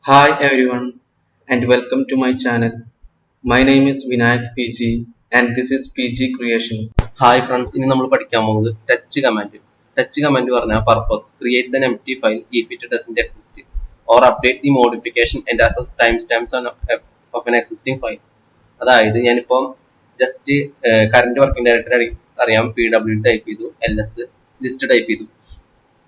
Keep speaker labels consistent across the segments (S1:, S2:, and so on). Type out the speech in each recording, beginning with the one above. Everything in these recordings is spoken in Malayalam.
S1: Hi everyone and welcome to my channel. My name is Vinayak PG and this is PG Creation.
S2: Hi friends, ഇനി നമ്മൾ പഠിക്കാൻ പോകുന്നത് ടച്ച് കമാൻഡ് പറഞ്ഞാൽ purpose creates an empty file if it doesn't exist or update the modification and access timestamps of an existing file. അതായത് ഞാനിപ്പം ജസ്റ്റ് കറന്റ് വർക്കിംഗ് ഡയറക്ടറി അറിയാം, PW ടൈപ്പ് ചെയ്തു, LS ലിസ്റ്റ് ടൈപ്പ് ചെയ്തു.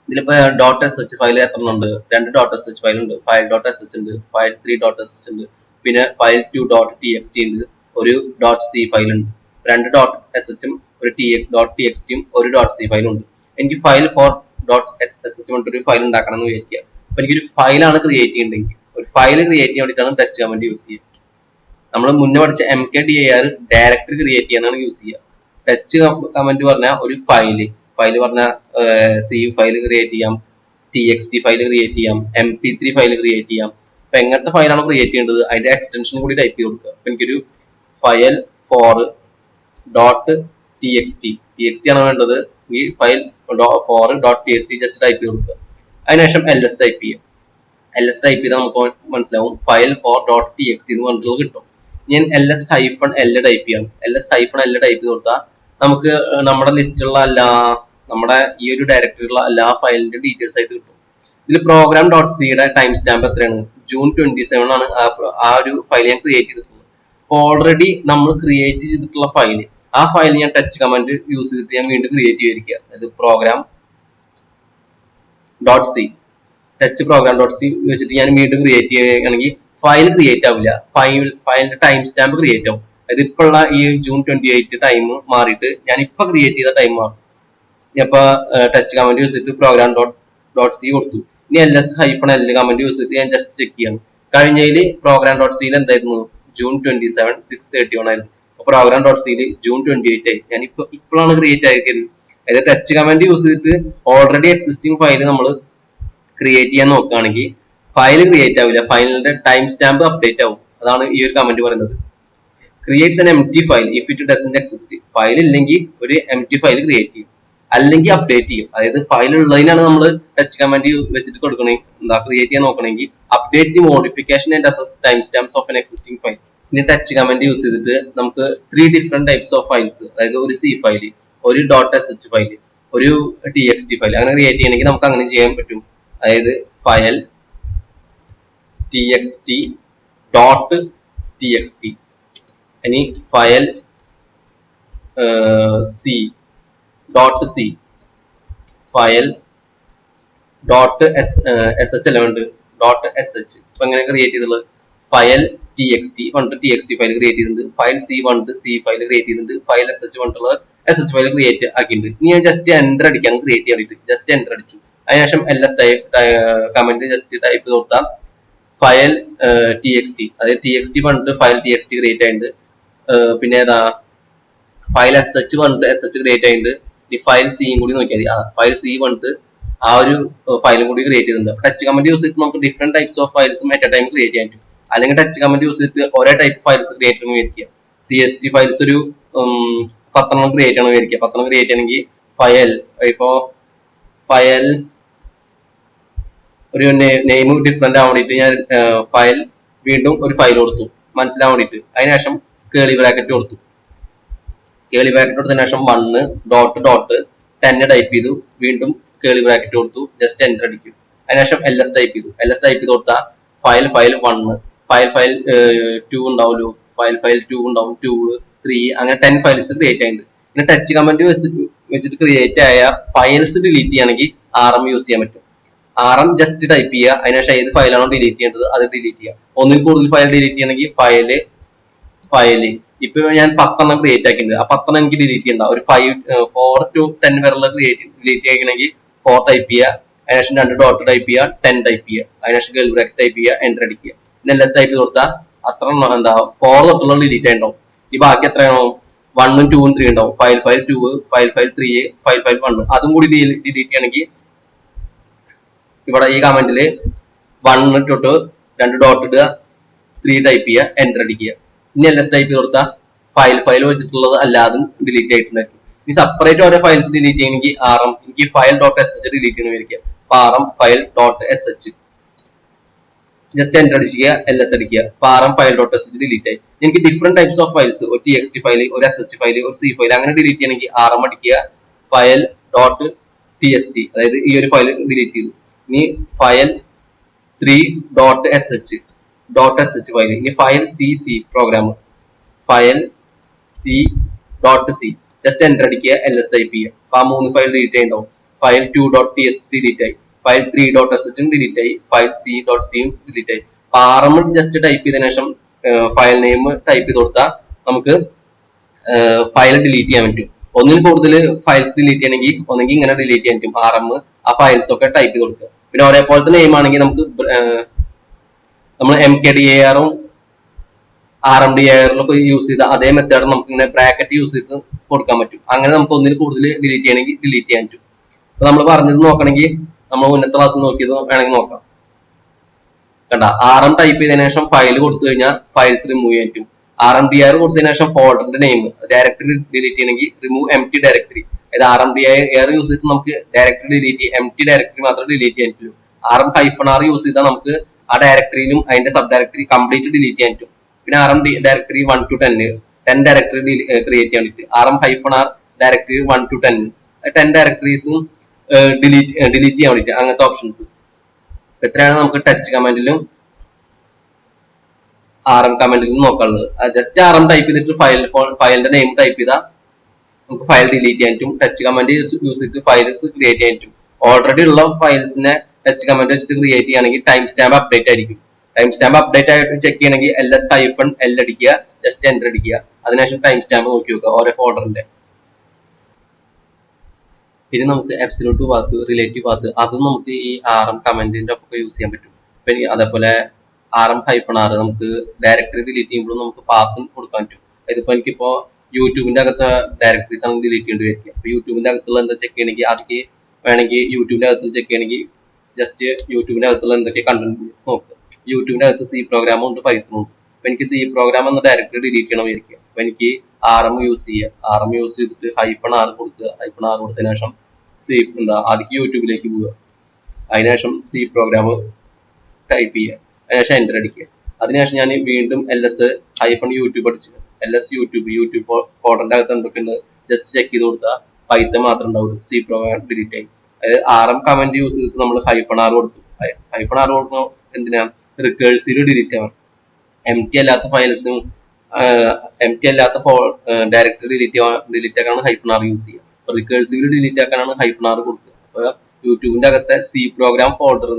S2: ഇതിലിപ്പോൾ ഡോട്ട് എസ് എച്ച് ഫയൽ എത്ര ഉണ്ട്? രണ്ട് ഡോട്ട് എസ് എച്ച് ഫയൽ ഉണ്ട്, ഫയൽ ഡോട്ട് എസ് എച്ച് ഉണ്ട്, ഫയൽ 3 ഡോട്ട് എസ് എച്ച് ഉണ്ട്, പിന്നെ file 2 dot T X T ഉണ്ട്, ഒരു ഡോട്ട് സി ഫയൽ ഉണ്ട്. രണ്ട് ഡോട്ട് എസ് എച്ചും ഒരു ഡോട്ട് ടി എക്സ് ടിയും ഒരു ഡോട്ട് സി ഫയലും ഉണ്ട്. എനിക്ക് ഫയൽ 4 ഡോട്ട് എസ് എച്ച് കൊണ്ട് ഒരു ഫയൽ ഉണ്ടാക്കണം എന്ന് വിചാരിക്കുക. അപ്പൊ എനിക്കൊരു ഫയലാണ് ക്രിയേറ്റ് ചെയ്യേണ്ടതെങ്കിൽ ഒരു ഫയൽ ക്രിയേറ്റ് ചെയ്യാൻ വേണ്ടിയിട്ടാണ് ടച്ച് കമാൻഡ് യൂസ് ചെയ്യുക. നമ്മൾ മുന്നേ പഠിച്ച MKDIR ഡയറക്ടറി ക്രിയേറ്റ് ചെയ്യാനാണ് യൂസ് ചെയ്യുക. ടച്ച് കമാൻഡ് പറഞ്ഞാൽ ഒരു ഫയൽ പറഞ്ഞാൽ സി ഫയൽ ക്രിയേറ്റ് ചെയ്യാം, TXT ഫയൽ ക്രിയേറ്റ് ചെയ്യാം, MP3 ഫയൽ ക്രിയേറ്റ് ചെയ്യാം. അപ്പൊ എങ്ങനത്തെ ഫയലാണ് ക്രിയേറ്റ് ചെയ്യേണ്ടത് അതിന്റെ എക്സ്റ്റൻഷൻ കൂടി ടൈപ്പ് ചെയ്ത് കൊടുക്കുക. അപ്പൊ എനിക്കൊരു ഫയൽ 4 ഡോട്ട് TXT ആണ് വേണ്ടത്. ഈ file 4 dot TXT just type ചെയ്ത് കൊടുക്കുക. അതിനുശേഷം LS ടൈപ്പ് ചെയ്യാം. LS ടൈപ്പ് ചെയ്താൽ നമുക്ക് മനസ്സിലാവും ഫയൽ 4 ഡോട്ട് TXT എന്ന് പറഞ്ഞിട്ടുള്ളത് കിട്ടും. ഞാൻ LS-L ടൈപ്പ് ചെയ്യാം. LS-L ടൈപ്പ് ചെയ്ത് കൊടുത്താൽ നമുക്ക് നമ്മുടെ ലിസ്റ്റിലുള്ള നമ്മുടെ ഈ ഒരു ഡയറക്ടറിയുള്ള എല്ലാ ഫയലിന്റെ ഡീറ്റെയിൽസ് ആയിട്ട് കിട്ടും. ഇതിൽ പ്രോഗ്രാം ഡോട്ട് സിയുടെ ടൈം സ്റ്റാമ്പ് എത്രയാണ്? ജൂൺ 27 ആണ് ആ ഒരു ഫയൽ ഞാൻ ക്രിയേറ്റ് ചെയ്തിട്ടുള്ളത്. അപ്പോൾ ഓൾറെഡി നമ്മൾ ക്രിയേറ്റ് ചെയ്തിട്ടുള്ള ഫയൽ, ആ ഫയൽ ഞാൻ ടച്ച് കമാൻഡ് യൂസ് ചെയ്തിട്ട് ഞാൻ വീണ്ടും ക്രിയേറ്റ് ചെയ്തിരിക്കുക. അതായത് programme dot C touch programme dot C വെച്ചിട്ട് ഞാൻ വീണ്ടും ക്രിയേറ്റ് ചെയ്യുകയാണെങ്കിൽ ഫയൽ ക്രിയേറ്റ് ആവില്ല, ഫയലിന്റെ ടൈം സ്റ്റാമ്പ് ക്രിയേറ്റ് ആവും. അതായത് ഇപ്പോഴുള്ള ഈ ജൂൺ 28 ടൈം മാറിയിട്ട് ഞാൻ ഇപ്പൊ ക്രിയേറ്റ് ചെയ്ത ടൈം മാറും. ഇപ്പൊ ടച്ച് കമാൻഡ് യൂസ് ചെയ്തിട്ട് പ്രോഗ്രാം ഡോട്ട് സി കൊടുത്തു. ഇനി LS-L കമാൻഡ് യൂസ് ചെയ്തിട്ട് ഞാൻ ജസ്റ്റ് ചെക്ക് ചെയ്യണം. കഴിഞ്ഞതിൽ പ്രോഗ്രാം ഡോട്ട് സിയിൽ എന്തായിരുന്നു? ജൂൺ 27 6:31 ആയിരുന്നു. അപ്പൊ പ്രോഗ്രാം ഡോട്ട് സിയിൽ ജൂൺ 28 ആയി. ഞാൻ ഇപ്പോഴാണ് ക്രിയേറ്റ് ആയിരിക്കുന്നത്. അതായത് ടച്ച് കമാൻഡ് യൂസ് ചെയ്തിട്ട് ഓൾറെഡി എക്സിസ്റ്റിംഗ് ഫയൽ നമ്മൾ ക്രിയേറ്റ് ചെയ്യാൻ നോക്കുകയാണെങ്കിൽ ഫയൽ ക്രിയേറ്റ് ആവില്ല, ഫയലിന്റെ ടൈം സ്റ്റാമ്പ് അപ്ഡേറ്റ് ആവും. അതാണ് ഈ ഒരു കമന്റ് പറയുന്നത്. Creates an empty file if it doesn't exist. File ഇല്ലെങ്കിൽ ഒരു empty ഫയൽ ക്രിയേറ്റ് ചെയ്യും, അല്ലെങ്കിൽ അപ്ഡേറ്റ് ചെയ്യും. അതായത് ഫയൽ ഉള്ളതിനാണ് നമ്മൾ ടച്ച് കമാൻഡ് വെച്ചിട്ട് കൊടുക്കണേ ക്രിയേറ്റ് ചെയ്യാൻ നോക്കണമെങ്കിൽ update the modification and access time stamps of an existing file. ഇനി ടച്ച് കമാൻഡ് യൂസ് ചെയ്തിട്ട് നമുക്ക് 3 ഡിഫറെന്റ് ടൈപ്സ് ഓഫ് ഫയൽസ്, അതായത് ഒരു സി ഫയൽ, ഒരു ഡോട്ട് എസ് എച്ച് ഫയൽ, ഒരു TXT ഫയൽ അങ്ങനെ ക്രിയേറ്റ് ചെയ്യണമെങ്കിൽ നമുക്ക് അങ്ങനെ ചെയ്യാൻ പറ്റും. അതായത് ഫയൽ TXT ഡോട്ട് TXT, ഇനി file C dot C, file dot S H element dot S H. ഇപ്പൊ എങ്ങനെ ക്രിയേറ്റ് ചെയ്തിട്ടുള്ളത്? ഫയൽ TXT ഫയൽ ക്രിയേറ്റ് ചെയ്തിട്ടുണ്ട്, ഫയൽ സി ഫയൽ ക്രിയേറ്റ് ചെയ്തിട്ടുണ്ട്, file SH SH file create ആക്കിയിട്ടുണ്ട്. ഇനി ഞാൻ ജസ്റ്റ് എൻ്റർ അടിക്കാൻ ക്രിയേറ്റ് ചെയ്യാൻ വേണ്ടിയിട്ട് ജസ്റ്റ് എൻ്റർ അടിച്ചു. അതിനുശേഷം LS കമന്റ് ജസ്റ്റ് ടൈപ്പ് കൊടുത്താൽ ഫയൽ TXT, അതായത് TXT ഫയൽ TXT ക്രിയേറ്റ് ആയിട്ടുണ്ട്. പിന്നെ ഏതാ ഫയൽ SH SH ക്രിയേറ്റ് ആയിട്ടുണ്ട്. ഈ ഫയൽ സിയും കൂടി നോക്കിയാൽ മതി. ഫയൽ സി ആ ഒരു ഫയലും കൂടി ക്രിയേറ്റ് ചെയ്തിട്ടുണ്ട്. ടച്ച് കമന്റ് യൂസ് ചെയ്തിട്ട് നമുക്ക് ഡിഫറെന്റ് ടൈപ്സ് ഓഫ് ഫയൽസും അറ്റ് എ ടൈം ക്രിയേറ്റ് ചെയ്യാൻ പറ്റും. അല്ലെങ്കിൽ ടച്ച് കമന്റ് യൂസ് ചെയ്തിട്ട് ഒരേ ടൈപ്പ് ഫയൽസ് ക്രിയേറ്റ് ചെയ്യണം വിചാരിക്കുക. TXT ഫയൽസ് ഒരു 10 ക്രിയേറ്റ് ചെയ്യണം വിചാരിക്കുക. 10 ക്രിയേറ്റ് ചെയ്യണമെങ്കിൽ ഫയൽ ഫയൽ ഒരു നെയിം ഡിഫറെന്റ് ആവാൻ വേണ്ടിയിട്ട് ഞാൻ ഫയൽ വീണ്ടും ഒരു ഫയൽ കൊടുത്തു മനസ്സിലാവാൻ വേണ്ടിയിട്ട്. അതിനുശേഷം കേളി ബ്രാക്കറ്റ് കൊടുത്തു. കേളി ബ്രാക്കറ്റ് കൊടുത്തതിനു ശേഷം 1 ഡോട്ട് 10 ടൈപ്പ് ചെയ്തു, വീണ്ടും കേളി ബ്രാക്കറ്റ് കൊടുത്തു, ജസ്റ്റ് എൻ്റർ അടിക്കും. അതിനുശേഷം LS ടൈപ്പ് ചെയ്ത് കൊടുത്താൽ ഫയൽ 1 ഫയൽ 2 ഉണ്ടാവുമല്ലോ, ഫയൽ 2 ഉണ്ടാവും, 2 3 അങ്ങനെ 10 ഫയൽസ് ക്രിയേറ്റ് ആയിട്ടുണ്ട്. പിന്നെ ടച്ച് കമന്റ് വെച്ചിട്ട് ക്രിയേറ്റ് ആയ ഫയൽസ് ഡിലീറ്റ് ചെയ്യണമെങ്കിൽ RM യൂസ് ചെയ്യാൻ പറ്റും. RM ജസ്റ്റ് ടൈപ്പ് ചെയ്യുക, അതിനുശേഷം ഏത് ഫയലാണോ ഡിലീറ്റ് ചെയ്യേണ്ടത് അത് ഡിലീറ്റ് ചെയ്യുക. ഒന്നിൽ കൂടുതൽ ഫയൽ ഡിലീറ്റ് ചെയ്യണമെങ്കിൽ ഫയല് ഇപ്പൊ ഞാൻ 10 ക്രിയേറ്റ് ആക്കിയിട്ടുണ്ട്. ആ 10 എനിക്ക് ഡിലീറ്റ് ചെയ്യണ്ട. ഒരു 4 to 10 വരെയുള്ള ഡിലീറ്റ് ചെയ്യണമെങ്കിൽ 4 ടൈപ്പ് ചെയ്യുക, അതിനുശേഷം 2 ഡോട്ട് ടൈപ്പ് ചെയ്യുക, 10 ടൈപ്പ് ചെയ്യുക, അതിനുശേഷം ഗേൾ ബ്രാക്കറ്റ് ടൈപ്പ് ചെയ്യുക, എൻ്റർ അടിക്കുക. പിന്നെ LS ടൈപ്പ് കൊടുത്താൽ അത്ര 4 തൊട്ടുള്ള ഡിലീറ്റ് ആയിട്ടുണ്ടാവും. ഈ ബാക്കി എത്രയാണോ 1 2 3 ഉണ്ടാവും. ഫയൽ 2 ഫയൽ 3 ഫയൽ 1 അതും കൂടി ഡിലീറ്റ് ചെയ്യണമെങ്കിൽ ഇവിടെ ഈ കമന്റില് 1 തൊട്ട് 2 ഡോട്ട് ഇടുക, 3 ടൈപ്പ് ചെയ്യുക, എൻ്റർ അടിക്കുക. ഇനി LS ടൈപ്പ് കൊടുത്താൽ ഫയൽ വെച്ചിട്ടുള്ളത് അല്ലാതും ഡിലീറ്റ് ആയിട്ടുണ്ടായിരിക്കും. ഇനി സെപ്പറേറ്റ് ഓരോ ഫയൽസ് ഡിലീറ്റ് ചെയ്യണമെങ്കിൽ RM എനിക്ക് ഫയൽ ഡോട്ട് SH ഡിലീറ്റ് ചെയ്യണം വിചാരിക്കുക. RM file dot SH just enter അടിക്കുക, LS അടിക്കുക, അപ്പൊ ഫയൽ ഡോട്ട് എസ് ഡിലീറ്റ് ആയി. എനിക്ക് ഡിഫറെന്റ് ടൈപ്സ് ഓഫ് ഫയൽസ്, ഒരു TXT ഫയൽ, ഒരു SH ഫയൽ, ഒരു C ഫയൽ അങ്ങനെ ഡിലീറ്റ് ചെയ്യണമെങ്കിൽ അടിക്കുക, ഫയൽ ഡോട്ട് TST, അതായത് ഈ ഒരു ഫയൽ ഡിലീറ്റ് ചെയ്തു. ഇനി ഫയൽ 3.sh ഫയൽ, ഇനി file C program, file C.C just enter അടിക്കുക, LS ടൈപ്പ് ചെയ്യുക, അപ്പൊ ആ 3 ഫയൽ ഡിലീറ്റ് ചെയ്യുന്നുണ്ടാവും. ഫയൽ 2.txt ഡിലീറ്റ് ആയി, ഫയൽ 3.sh ഡിലീറ്റ് ആയി, ഫയൽ C.C ഡിലീറ്റ് ആയി. ജസ്റ്റ് ടൈപ്പ് ചെയ്തതിനു ശേഷം ഫയൽ നെയിം ടൈപ്പ് ചെയ്ത് കൊടുത്താൽ നമുക്ക് ഫയൽ ഡിലീറ്റ് ചെയ്യാൻ പറ്റും. ഒന്നിൽ കൂടുതൽ ഫയൽസ് ഡിലീറ്റ് ചെയ്യണമെങ്കിൽ ഒന്നെങ്കിൽ ഇങ്ങനെ ഡിലീറ്റ് ചെയ്യാൻ പറ്റും, ആ ഫയൽസ് ഒക്കെ ടൈപ്പ് ചെയ്ത് കൊടുക്കുക. പിന്നെ ഒരേപോലത്തെ നെയിം ആണെങ്കിൽ നമുക്ക് നമ്മൾ MKDIR RMDIR യൂസ് ചെയ്ത അതേ മെത്തേഡ് നമുക്ക് ഇങ്ങനെ ബ്രാക്കറ്റ് യൂസ് ചെയ്ത് കൊടുക്കാൻ പറ്റും. അങ്ങനെ നമുക്ക് ഒന്നിൽ കൂടുതൽ ഡിലീറ്റ് ചെയ്യണമെങ്കിൽ ഡിലീറ്റ് ചെയ്യാൻ പറ്റും. അപ്പൊ നമ്മൾ പറഞ്ഞത് നോക്കണമെങ്കിൽ നമ്മൾ മുന്നത്തെ ക്ലാസ് നോക്കിയത് വേണമെങ്കിൽ നോക്കാം. കണ്ട, RM ടൈപ്പ് ചെയ്തതിനു ശേഷം ഫയൽ കൊടുത്തു കഴിഞ്ഞാൽ ഫയൽസ് റിമൂവ് ചെയ്യാൻ പറ്റും. RMDIR കൊടുത്തതിനു ശേഷം ഫോൾഡറിന്റെ നെയിം ഡയറക്ടറി ഡിലീറ്റ് ചെയ്യണമെങ്കിൽ റിമൂവ് empty ഡയറക്ടറി, അതായത് RMDIR യൂസ് ചെയ്തിട്ട് നമുക്ക് ഡയറക്ടറി ഡിലീറ്റ് ചെയ്യാം, empty ഡയറക്ടറി മാത്രമേ ഡിലീറ്റ് ചെയ്യാൻ പറ്റുള്ളൂ. RM-R യൂസ് ചെയ്താൽ നമുക്ക് ആ ഡയറക്ടറിയിലും അതിന്റെ സബ് ഡയറക്ടറി കംപ്ലീറ്റ് ഡിലീറ്റ് ചെയ്യാൻ പറ്റും. പിന്നെ RM directory 1 to 10 directory create ചെയ്യാൻ പറ്റും. RM-R ഡയറക്ടറി 1 to 10 ഡയറക്ടറീസും ഡിലീറ്റ് ചെയ്യാൻ വേണ്ടിയിട്ട് അങ്ങനത്തെ ഓപ്ഷൻസ്. എത്രയാണ് നമുക്ക് ടച്ച് കമാൻഡിലും RM കമാൻഡിലും നോക്കാനുള്ളത്. ജസ്റ്റ് RM ടൈപ്പ് ചെയ്തിട്ട് ഫയലിന്റെ നെയിം ടൈപ്പ് ചെയ്താൽ നമുക്ക് ഫയൽ ഡിലീറ്റ് ചെയ്യാൻ പറ്റും. ടച്ച് കമാൻഡ് യൂസ് ചെയ്തിട്ട് ഫയൽസ് ക്രിയേറ്റ് ചെയ്യാൻ പറ്റും. ഓൾറെഡി ഉള്ള ഫയൽസിനെ ടച്ച് കമാൻഡ് വെച്ചിട്ട് ക്രിയേറ്റ് ചെയ്യുകയാണെങ്കിൽ ടൈം സ്റ്റാമ്പ് അപ്ഡേറ്റ് ആയിരിക്കും. ടൈം സ്റ്റാമ്പ് അപ്ഡേറ്റ് ആയിട്ട് ചെക്ക് ചെയ്യണമെങ്കിൽ LS-L അടിക്കുക, ജസ്റ്റ് എൻ്റർ അടിക്കുക, അതിനുശേഷം ടൈം സ്റ്റാമ്പ് നോക്കി നോക്കുക ഓരോ ഫോൾഡറിന്റെ. പിന്നെ നമുക്ക് അബ്സല്യൂട്ട് പാത്ത്, റിലേറ്റീവ് പാത്ത്, അതും നമുക്ക് ഈ RM കമാൻഡിന്റെ ഒക്കെ യൂസ് ചെയ്യാൻ പറ്റും. പിന്നെ അതേപോലെ RM-R നമുക്ക് ഡയറക്ടറി ഡിലീറ്റ് ചെയ്യുമ്പോഴും നമുക്ക് പാത്തും കൊടുക്കാൻ പറ്റും. അതിപ്പോ എനിക്കിപ്പോ യൂട്യൂബിന്റെ അകത്തെ ഡയറക്ടറീസ് ആണ് ഡിലീറ്റ് ചെയ്യേണ്ടി വരിക. അപ്പൊ യൂട്യൂബിന്റെ അകത്തുള്ള എന്താ ചെക്ക് ചെയ്യണമെങ്കിൽ അതിക്ക് വേണമെങ്കിൽ യൂട്യൂബിന്റെ അകത്ത് ചെക്ക് ചെയ്യണമെങ്കിൽ ജസ്റ്റ് യൂട്യൂബിന്റെ അകത്തുള്ള എന്തൊക്കെ കണ്ടന്റ് നോക്കുക. യൂട്യൂബിന്റെ അകത്ത് C പ്രോഗ്രാമും ഉണ്ട്, പൈത്തണും ഉണ്ട്. അപ്പൊ എനിക്ക് C പ്രോഗ്രാം എന്ന ഡയറക്ടറി ഡിലീറ്റ് ചെയ്യണം വിചാരിക്കുക. അപ്പൊ എനിക്ക് RM യൂസ് ചെയ്യുക, RM യൂസ് ചെയ്തിട്ട് -R കൊടുക്കുക, -R കൊടുത്തതിനു ശേഷം ആദ്യം യൂട്യൂബിലേക്ക് പോവുക, അതിനുശേഷം C പ്രോഗ്രാം ടൈപ്പ് ചെയ്യുക, അതിനുശേഷം എൻ്റർ അടിക്കുക. അതിനുശേഷം ഞാൻ വീണ്ടും -YouTube അടിച്ചു, യൂട്യൂബ് ഫോൾഡറിന്റെ അകത്ത് എന്തൊക്കെയുണ്ട് ജസ്റ്റ് ചെക്ക് ചെയ്ത് കൊടുത്താൽ പൈത്തൺ മാത്രം ഉണ്ടാവും, C പ്രോഗ്രാം ഡിലീറ്റ് ആയി. അതായത് RM കമന്റ് യൂസ് ചെയ്തിട്ട് നമ്മൾ -R കൊടുത്തു. -R കൊടുക്കുമ്പോൾ എന്തിനാണ് റിക്കേഴ്സീവ് ഡിലീറ്റ് ആവാൻ, empty അല്ലാത്ത ഫയൽസും empty അല്ലാത്ത ഡയറക്ടറി ഡിലീറ്റ് ആക്കാനാണ് -R യൂസ് ചെയ്യുക. റിക്കേഴ്സീവ് ഡിലീറ്റ് ആക്കാനാണ് -R കൊടുക്കുക. അപ്പൊ യൂട്യൂബിന്റെ അകത്തെ C പ്രോഗ്രാം ഫോൾഡർ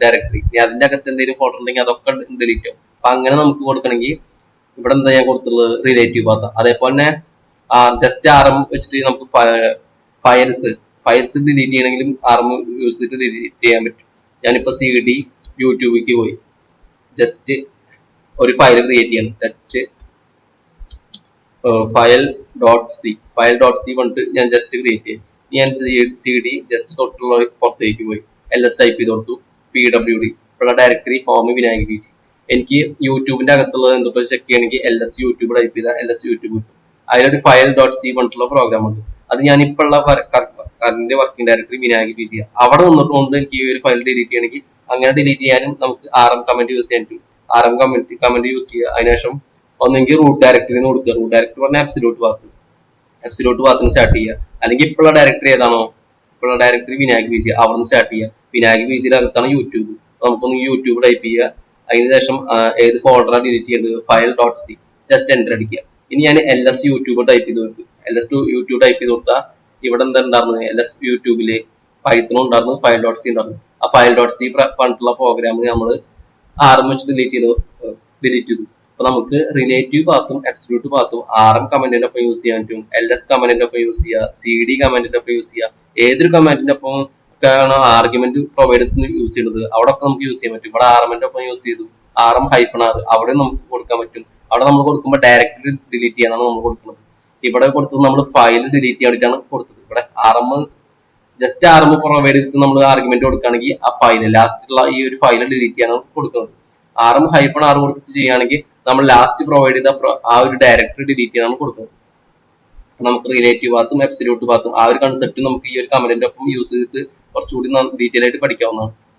S2: ഡയറക്ടറി, അതിന്റെ അകത്ത് എന്തെങ്കിലും ഫോൾഡർ ഉണ്ടെങ്കിൽ അതൊക്കെ ഡിലീറ്റ് ആവും. അപ്പൊ അങ്ങനെ നമുക്ക് കൊടുക്കണമെങ്കിൽ ഇവിടെ എന്താ ഞാൻ കൊടുത്തുള്ളത്, റിലേറ്റീവ് പാത്ത്. അതേപോലെ തന്നെ ജസ്റ്റ് RM വെച്ചിട്ട് നമുക്ക് ഫയൽസ് ഡിലീറ്റ് ചെയ്യണമെങ്കിലും RM യൂസ് ചെയ്തിട്ട് ഡിലീറ്റ് ചെയ്യാൻ പറ്റും. ഞാനിപ്പോ CD യൂട്യൂബിലേക്ക് പോയി, ജസ്റ്റ് ഒരു ഫയൽ ക്രിയേറ്റ് ചെയ്യണം, ടച്ച് ഫയൽ ഡോട്ട് സി പറഞ്ഞിട്ട് ഞാൻ ജസ്റ്റ് ക്രിയേറ്റ് ചെയ്യും. ഞാൻ CD ജസ്റ്റ് തൊട്ടുള്ള പുറത്തേക്ക് പോയി, LS ടൈപ്പ് ചെയ്ത് കൊടുത്തു, PWD ഉള്ള ഡയറക്ടറി ഹോം വിനായക് PG. എനിക്ക് യൂട്യൂബിന്റെ അകത്തുള്ളത് എന്തൊക്കെ ചെക്ക് ചെയ്യണമെങ്കിൽ LS യൂട്യൂബ് ടൈപ്പ് ചെയ്താൽ LS യൂട്യൂബ് കിട്ടും. അതിലൊരു ഫയൽ ഡോട്ട് C പറഞ്ഞിട്ടുള്ള പ്രോഗ്രാം ഉണ്ട്. അത് ഞാനിപ്പോൾ ഉള്ള current working directory Vinayak PG. അവിടെ വന്നിട്ടുണ്ട് എനിക്ക് ഈ ഒരു ഫയൽ ഡിലീറ്റ് ചെയ്യണമെങ്കിൽ അങ്ങനെ ഡിലീറ്റ് ചെയ്യാനും നമുക്ക് RM കമന്റ് യൂസ് ചെയ്യാൻ പറ്റും. RM കമന്റ് യൂസ് ചെയ്യുക, അതിനുശേഷം ഒന്നെങ്കിൽ റൂട്ട് ഡയറക്ടറി കൊടുക്കുക. റൂട്ട് ഡയറക്ടറി പറഞ്ഞാൽ അബ്സല്യൂട്ട് പാത്തിന് സ്റ്റാർട്ട് ചെയ്യുക. അല്ലെങ്കിൽ ഇപ്പോഴുള്ള ഡയറക്ടറി ഏതാണോ, ഇപ്പോഴുള്ള ഡയറക്ടറി വിനായക് PG, അവിടെ നിന്ന് സ്റ്റാർട്ട് ചെയ്യുക. വിനായക് PGയുടെ അകത്താണ് യൂട്യൂബ്, നമുക്കൊന്ന് യൂട്യൂബ് ടൈപ്പ് ചെയ്യുക. അതിനുശേഷം ഏത് ഫോൾഡറാണ് ഡിലീറ്റ് ചെയ്യേണ്ടത്, file dot C, just enter അടിക്കുക. ഇനി ഞാൻ LS യൂട്യൂബ് ടൈപ്പ് ചെയ്ത് കൊടുക്കും. LS യൂട്യൂബ് ടൈപ്പ് ചെയ്ത് കൊടുത്താൽ ഇവിടെ എന്താ ഉണ്ടായിരുന്നത്, LS യൂട്യൂബില് പൈത്തണും ഉണ്ടായിരുന്നു, ഫയൽ ഡോട്ട് C ഉണ്ടായിരുന്നു. ആ ഫയൽ ഡോട്ട് C പറഞ്ഞിട്ടുള്ള പ്രോഗ്രാം നമ്മൾ RM വെച്ച് ഡിലീറ്റ് ചെയ്തു. അപ്പൊ നമുക്ക് റിലേറ്റീവ് പാത്തും അബ്സല്യൂട്ട് പാത്തും RM കമന്റിന്റെ ഒപ്പം യൂസ് ചെയ്യാൻ പറ്റും, LS കമന്റിന്റെ ഒപ്പം യൂസ് ചെയ്യുക, CD കമന്റിന്റെ ഒപ്പം യൂസ് ചെയ്യുക. ഏതൊരു കമന്റിന്റെ ഒപ്പം ഒക്കെയാണ് ആർഗ്യുമെന്റ് പ്രൊവൈഡ് യൂസ് ചെയ്യുന്നത് അവിടെ ഒക്കെ നമുക്ക് യൂസ് ചെയ്യാൻ പറ്റും. ഇവിടെ RM-ന്റെ ഒപ്പം യൂസ് ചെയ്തു, RM-R അവിടെ നമുക്ക് കൊടുക്കാൻ പറ്റും. അവിടെ നമ്മൾ കൊടുക്കുമ്പോൾ ഡയറക്ടറി ഡിലീറ്റ് ചെയ്യാനാണ് നമ്മൾ കൊടുക്കുന്നത്. ഇവിടെ കൊടുത്തത് നമ്മൾ ഫയൽ ഡിലീറ്റ് ചെയ്യാൻ വേണ്ടിയിട്ടാണ് കൊടുത്തത്. ഇവിടെ ജസ്റ്റ് RM പ്രൊവൈഡ് ചെയ്തിട്ട് നമ്മൾ ആർഗ്യുമെന്റ് കൊടുക്കുകയാണെങ്കിൽ ആ ഫയൽ ലാസ്റ്റുള്ള ഈ ഒരു ഫയൽ ഡിലീറ്റ് ചെയ്യാനാണ് കൊടുക്കുന്നത്. RM-R കൊടുത്തിട്ട് ചെയ്യുകയാണെങ്കിൽ നമ്മൾ ലാസ്റ്റ് പ്രൊവൈഡ് ചെയ്ത ആ ഒരു ഡയറക്ടറി ഡിലീറ്റ് ചെയ്യാനാണ് കൊടുക്കുന്നത്. നമുക്ക് റിലേറ്റീവ് പാത്തും അബ്സല്യൂട്ട് പാത്തും ആ ഒരു കൺസെപ്റ്റ് നമുക്ക് ഈ ഒരു കമന്റിന്റെ ഒപ്പം യൂസ് ചെയ്തിട്ട് കുറച്ചുകൂടി ഡീറ്റെയിൽ ആയിട്ട് പഠിക്കാവുന്നതാണ്.